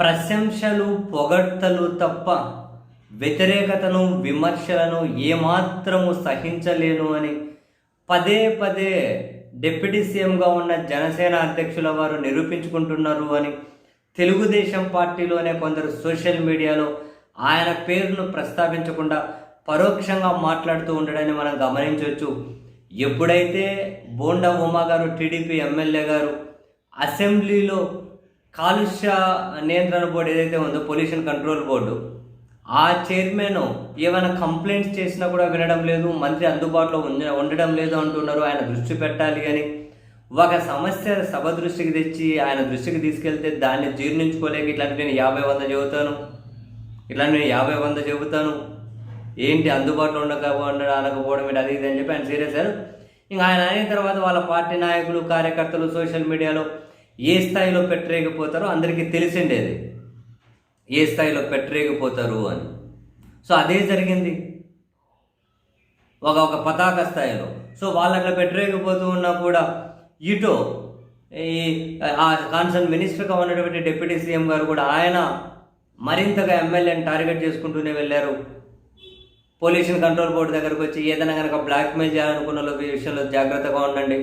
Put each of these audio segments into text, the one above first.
ప్రశంసలు, పొగడ్తలు తప్ప వ్యతిరేకతను, విమర్శలను ఏమాత్రము సహించలేను అని పదే పదే డిప్యూటీ సీఎంగా ఉన్న జనసేన అధ్యక్షుల వారు నిరూపించుకుంటున్నారు అని తెలుగుదేశం పార్టీలోనే కొందరు సోషల్ మీడియాలో ఆయన పేరును ప్రస్తావించకుండా పరోక్షంగా మాట్లాడుతూ ఉండడాన్ని మనం గమనించవచ్చు. ఎప్పుడైతే బోండా ఉమా గారు, టీడీపీ ఎమ్మెల్యే గారు అసెంబ్లీలో కాలుష్య నియంత్రణ బోర్డు ఏదైతే ఉందో, పొల్యూషన్ కంట్రోల్ బోర్డు, ఆ చైర్మన్ ఏమైనా కంప్లైంట్స్ చేసినా కూడా వినడం లేదు, మంత్రి అందుబాటులో ఉండడం లేదు అంటున్నారు. ఆయన దృష్టి పెట్టాలి అని ఒక సమస్య సభ దృష్టికి తెచ్చి ఆయన దృష్టికి తీసుకెళ్తే దాన్ని జీర్ణించుకోలేక ఇట్లాంటి నేను 50-100 చెబుతాను, ఇట్లాంటి నేను 50-100 చెబుతాను, ఏంటి అందుబాటులో అనకపోవడం ఏంటి, అది ఇది అని చెప్పి ఆయన సీరియస్ అయ్యారు. ఇంకా ఆయన అయిన తర్వాత వాళ్ళ పార్టీ నాయకులు, కార్యకర్తలు సోషల్ మీడియాలో ఏ స్థాయిలో పెట్టరేగిపోతారో అందరికీ తెలిసిండేది, ఏ స్థాయిలో పెట్టరేగిపోతారు అని. సో అదే జరిగింది ఒక పతాక స్థాయిలో. సో వాళ్ళు అట్లా పెట్టరేగిపోతూ ఉన్నా కూడా ఇటు ఈ కాన్సర్న్ మినిస్టర్గా ఉన్నటువంటి డిప్యూటీ సీఎం గారు కూడా ఆయన మరింతగా ఎమ్మెల్యేని టార్గెట్ చేసుకుంటూనే వెళ్ళారు. పొల్యూషన్ కంట్రోల్ బోర్డు దగ్గరకు వచ్చి ఏదైనా కనుక బ్లాక్మెయిల్ చేయాలనుకున్న విషయంలో జాగ్రత్తగా ఉండండి,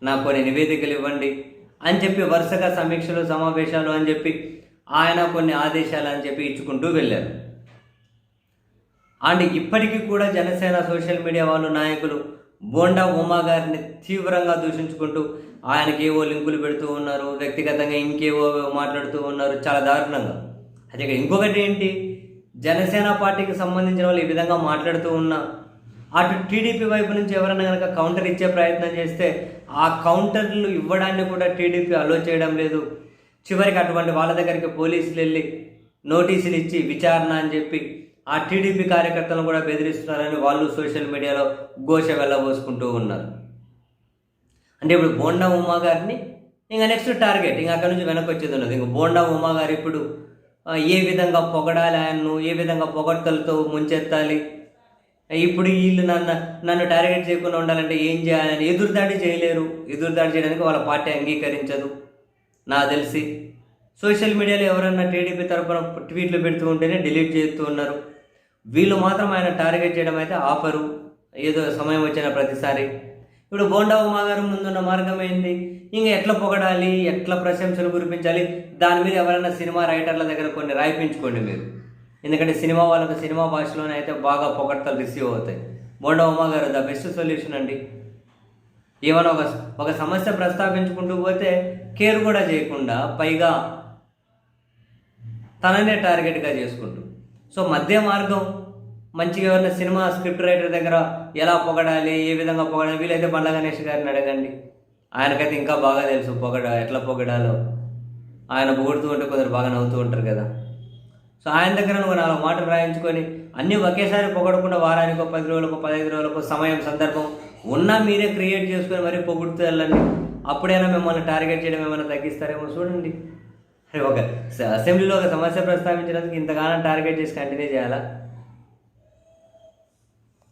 నాకు కొన్ని నివేదికలు ఇవ్వండి అని చెప్పి వరుసగా సమీక్షలు, సమావేశాలు అని చెప్పి ఆయన కొన్ని ఆదేశాలు అని చెప్పి ఇచ్చుకుంటూ వెళ్ళారు. అండ్ ఇప్పటికీ కూడా జనసేన సోషల్ మీడియా వాళ్ళు, నాయకులు బోండా ఉమా గారిని తీవ్రంగా దూషించుకుంటూ ఆయనకి ఏవో లింకులు పెడుతూ ఉన్నారు, వ్యక్తిగతంగా ఇంకేవో మాట్లాడుతూ ఉన్నారు, చాలా దారుణంగా. అదే ఇంకొకటి ఏంటి, జనసేన పార్టీకి సంబంధించిన వాళ్ళు ఈ విధంగా మాట్లాడుతూ ఉన్నా అటు టీడీపీ వైపు నుంచి ఎవరైనా కనుక కౌంటర్ ఇచ్చే ప్రయత్నం చేస్తే ఆ కౌంటర్లు ఇవ్వడాన్ని కూడా టీడీపీ అలో చేయడం లేదు. చివరికి అటువంటి వాళ్ళ దగ్గరికి పోలీసులు వెళ్ళి నోటీసులు ఇచ్చి విచారణ అని చెప్పి ఆ టీడీపీ కార్యకర్తలను కూడా బెదిరిస్తున్నారని వాళ్ళు సోషల్ మీడియాలో ఘోష వెళ్ళబోసుకుంటూ ఉన్నారు. అంటే ఇప్పుడు బోండా ఉమా గారిని ఇంకా నెక్స్ట్ టార్గెట్, ఇంకా అక్కడ నుంచి వెనక్కి వచ్చేది ఉన్నది. ఇంకా బోండా ఉమా గారు ఇప్పుడు ఏ విధంగా పొగడాలి, ఆయన్ను ఏ విధంగా పొగడ్తలతో ముంచెత్తాలి, ఇప్పుడు వీళ్ళు నన్ను టార్గెట్ చేయకుండా ఉండాలంటే ఏం చేయాలని ఎదురుదాడి చేయలేరు. ఎదురుదాడి చేయడానికి వాళ్ళ పార్టీ అంగీకరించదు నాకు తెలిసి. సోషల్ మీడియాలో ఎవరన్నా టీడీపీ తరఫున ట్వీట్లు పెడుతూ ఉంటేనే డిలీట్ చేస్తూ ఉన్నారు. వీళ్ళు మాత్రం ఆయన టార్గెట్ చేయడం అయితే ఆపరు, ఏదో సమయం వచ్చిన ప్రతిసారి. ఇప్పుడు బోండా ఉమా గారు ముందున్న మార్గం ఏంటి, ఇంకా ఎట్లా పొగడాలి, ఎట్లా ప్రశంసలు కురిపించాలి, దాని మీద ఎవరైనా సినిమా రైటర్ల దగ్గర కొన్ని రాయిపించుకోండి మీరు. ఎందుకంటే సినిమా వాళ్ళకి సినిమా భాషలోనే అయితే బాగా పొగడ్తలు రిసీవ్ అవుతాయి. బోండా ఉమా గారు ద బెస్ట్ సొల్యూషన్ అండి. ఏమైనా ఒక సమస్య ప్రస్తావించుకుంటూ పోతే కేర్ కూడా చేయకుండా పైగా తననే టార్గెట్గా చేసుకుంటూ. సో మధ్య మార్గం మంచిగా ఎవరైనా సినిమా స్క్రిప్ట్ రైటర్ దగ్గర ఎలా పొగడాలి, ఏ విధంగా పొగడాలి, వీలైతే బండ్ల గణేష్ గారిని అడగండి, ఆయనకైతే ఇంకా బాగా తెలుసు ఎట్లా పొగడాలో. ఆయన పొగుడుతూ ఉంటే కొందరు బాగా నవ్వుతూ ఉంటారు కదా. సో ఆయన దగ్గర నువ్వు 4 మాటలు రాయించుకొని అన్నీ ఒకేసారి పొగడకుండా వారానికో 10 రోజులకో 15 రోజులకో సమయం సందర్భం ఉన్నా మీరే క్రియేట్ చేసుకొని మరీ పొగుడుతూ వెళ్ళండి. అప్పుడైనా మిమ్మల్ని టార్గెట్ చేయడం ఏమైనా తగ్గిస్తారేమో చూడండి. ఒక అసెంబ్లీలో ఒక సమస్య ప్రస్తావించినందుకు ఇంతగానో టార్గెట్ చేసి కంటిన్యూ చేయాలా?